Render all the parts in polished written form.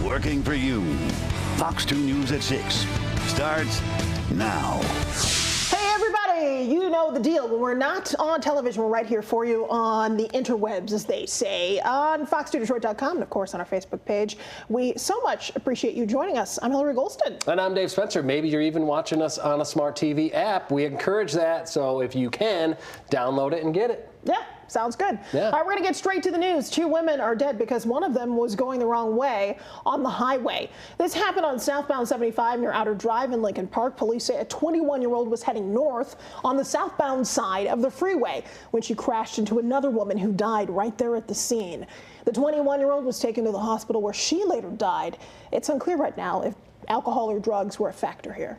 working for you. Fox 2 News at 6 starts now. Hey everybody, you know the deal. When we're not on television, we're right here for you on the interwebs, as they say, on fox2detroit.com and of course on our Facebook page. We so much appreciate you joining us. I'm Hilary Golston. And I'm Dave Spencer. Maybe you're even watching us on a smart TV app. We encourage that, so if you can, download it and get it. Yeah. Sounds good. Yeah. All right, we're going to get straight to the news. 2 women are dead because one of them was going the wrong way on the highway. This happened on southbound 75 near Outer Drive in Lincoln Park. Police say a 21-year-old was heading north on the southbound side of the freeway when she crashed into another woman who died right there at the scene. The 21-year-old was taken to the hospital where she later died. It's unclear right now if alcohol or drugs were a factor here.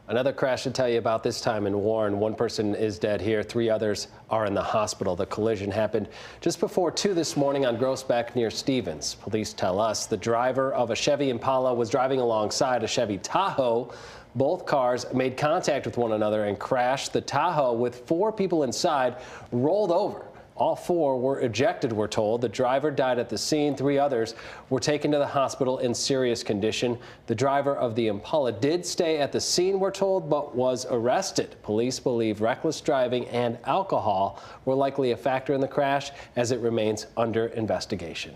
Another crash to tell you about, this time in Warren. 1 person is dead here. 3 others are in the hospital. The collision happened just before 2 this morning on Grossbeck near Stevens. Police tell us the driver of a Chevy Impala was driving alongside a Chevy Tahoe. Both cars made contact with one another and crashed. The Tahoe, with 4 people inside, rolled over. All 4 were ejected, we're told. The driver died at the scene. 3 others were taken to the hospital in serious condition. The driver of the Impala did stay at the scene, we're told, but was arrested. Police believe reckless driving and alcohol were likely a factor in the crash, as it remains under investigation.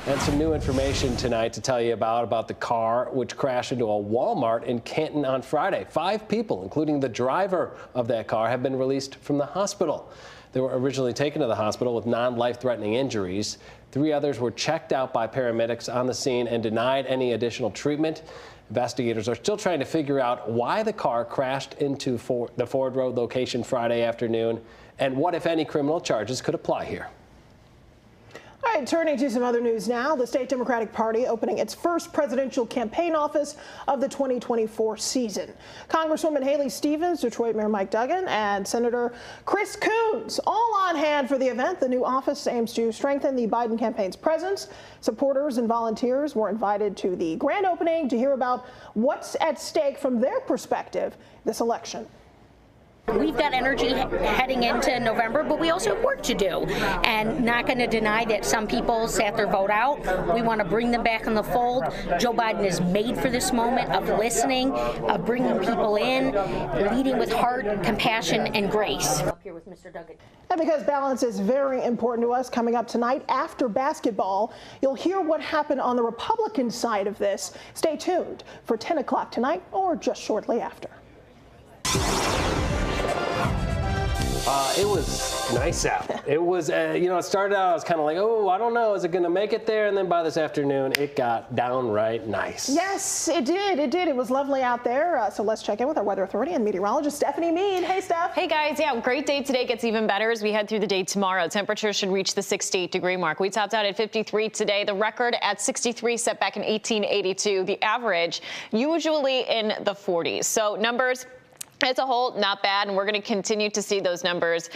And some new information tonight to tell you about the car which crashed into a Walmart in Canton on Friday. 5 people, including the driver of that car, have been released from the hospital. They were originally taken to the hospital with non-life-threatening injuries. 3 others were checked out by paramedics on the scene and denied any additional treatment. Investigators are still trying to figure out why the car crashed into the Ford Road location Friday afternoon and what, if any, criminal charges could apply here. All right, turning to some other news now. The state Democratic Party opening its first presidential campaign office of the 2024 season. Congresswoman Haley Stevens, Detroit Mayor Mike Duggan, and Senator Chris Coons all on hand for the event. The new office aims to strengthen the Biden campaign's presence. Supporters and volunteers were invited to the grand opening to hear about what's at stake from their perspective this election. We've got energy heading into November, but we also have work to do, and not going to deny that some people sat their vote out. We want to bring them back in the fold. Joe Biden is made for this moment of listening, of bringing people in, leading with heart, compassion, and grace. Up here with Mr. Duggan. And because balance is very important to us, coming up tonight after basketball, you'll hear what happened on the Republican side of this. Stay tuned for 10 o'clock tonight or just shortly after. It was nice out. It was, it started out, I was kind of like, oh, I don't know, is it going to make it there? And then by this afternoon, it got downright nice. Yes, it did. It did. It was lovely out there. So let's check in with our weather authority and meteorologist, Stephanie Mead. Hey, Steph. Hey, guys. Yeah, great day today. Gets even better as we head through the day tomorrow. Temperatures should reach the 68-degree mark. We topped out at 53 today. The record at 63 set back in 1882. The average usually in the 40s. So numbers as a whole, not bad, and we're going to continue to see those numbers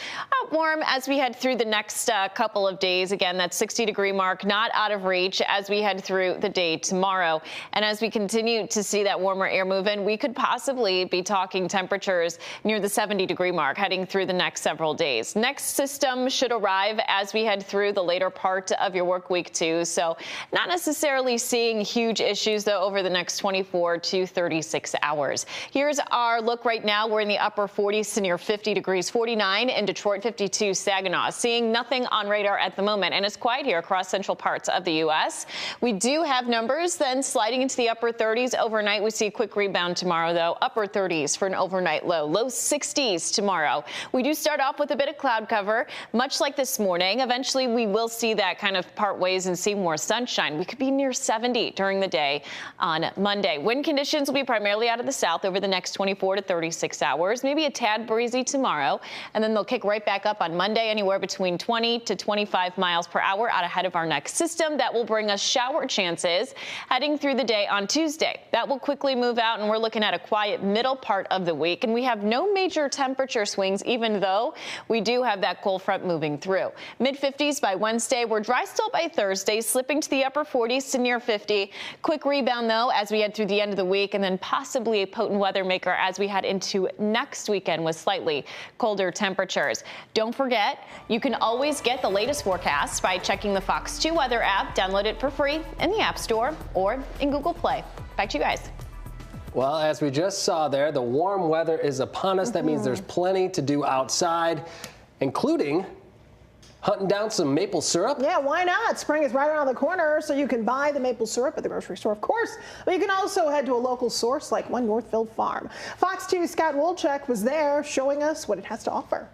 warm as we head through the next couple of days. Again, that 60-degree mark not out of reach as we head through the day tomorrow. And as we continue to see that warmer air move in, we could possibly be talking temperatures near the 70-degree mark heading through the next several days. Next system should arrive as we head through the later part of your work week, too. So not necessarily seeing huge issues, though, over the next 24 to 36 hours. Here's our look right now. We're in the upper 40s to near 50 degrees, 49 in Detroit, 52 Saginaw. Seeing nothing on radar at the moment, and it's quiet here across central parts of the U.S. We do have numbers then sliding into the upper 30s overnight. We see a quick rebound tomorrow, though. Upper 30s for an overnight low. Low 60s tomorrow. We do start off with a bit of cloud cover, much like this morning. Eventually, we will see that kind of part ways and see more sunshine. We could be near 70 during the day on Monday. Wind conditions will be primarily out of the south over the next 24 to 36 hours, maybe a tad breezy tomorrow, and then they'll kick right back up on Monday, anywhere between 20 to 25 miles per hour out ahead of our next system. That will bring us shower chances heading through the day on Tuesday. That will quickly move out, and we're looking at a quiet middle part of the week, and we have no major temperature swings, even though we do have that cold front moving through. Mid-50s by Wednesday. We're dry still by Thursday, slipping to the upper 40s to near 50. Quick rebound, though, as we head through the end of the week, and then possibly a potent weather maker as we head into into next weekend with slightly colder temperatures. Don't forget, you can always get the latest forecast by checking the Fox 2 Weather app. Download it for free in the App Store or in Google Play. Back to you guys. Well, as we just saw there, the warm weather is upon us. That means there's plenty to do outside, including hunting down some maple syrup. Yeah, why not? Spring is right around the corner, so you can buy the maple syrup at the grocery store, of course. But you can also head to a local source like One Northfield Farm. Fox 2's Scott Wolchek was there showing us what it has to offer.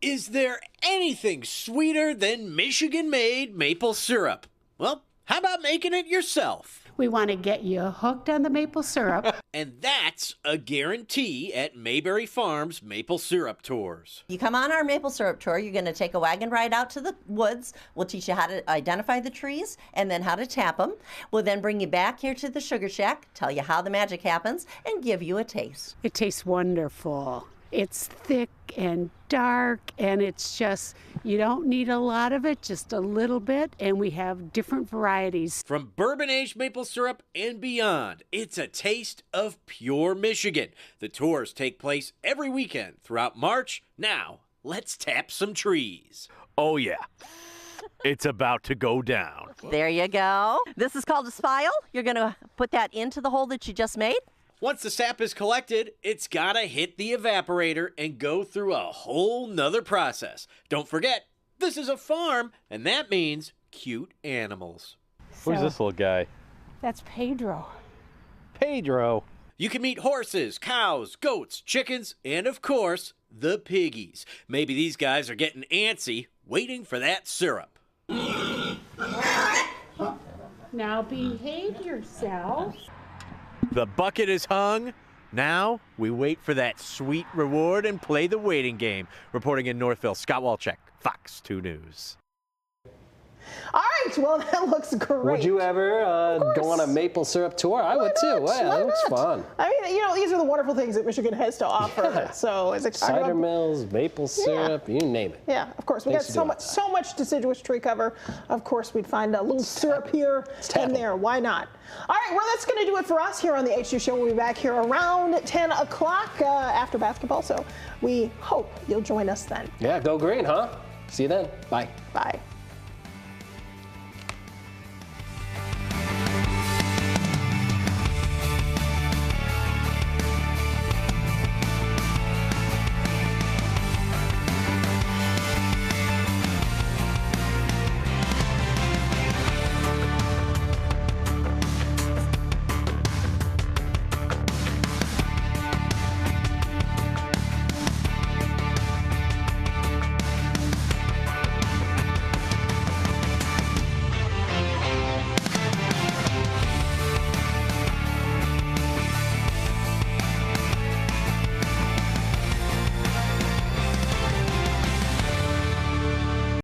Is there anything sweeter than Michigan-made maple syrup? Well, how about making it yourself? We want to get you hooked on the maple syrup. And that's a guarantee at Mayberry Farms Maple Syrup Tours. You come on our maple syrup tour, you're going to take a wagon ride out to the woods. We'll teach you how to identify the trees and then how to tap them. We'll then bring you back here to the sugar shack, tell you how the magic happens, and give you a taste. It tastes wonderful. It's thick and dark, and it's just, you don't need a lot of it, just a little bit, and we have different varieties. From bourbon-aged maple syrup and beyond, it's a taste of pure Michigan. The tours take place every weekend throughout March. Now, let's tap some trees. Oh, yeah. It's about to go down. There you go. This is called a spile. You're going to put that into the hole that you just made. Once the sap is collected, it's gotta hit the evaporator and go through a whole nother process. Don't forget, this is a farm, and that means cute animals. Who's this little guy? That's Pedro. Pedro. You can meet horses, cows, goats, chickens, and of course, the piggies. Maybe these guys are getting antsy, waiting for that syrup. Now behave yourself. The bucket is hung. Now we wait for that sweet reward and play the waiting game. Reporting in Northville, Scott Wolchek, Fox 2 News. All right, well, that looks great. Would you ever go on a maple syrup tour? I would too. Wow, that looks fun. I mean, you know, these are the wonderful things that Michigan has to offer. Yeah. So as excited Cider about mills, maple syrup, you name it. Yeah, of course. We got so much deciduous tree cover. Of course, we'd find a little syrup here and there. Why not? All right, well, that's going to do it for us here on the H2 Show. We'll be back here around 10 o'clock after basketball. So we hope you'll join us then. Yeah, go green, huh? See you then. Bye. Bye.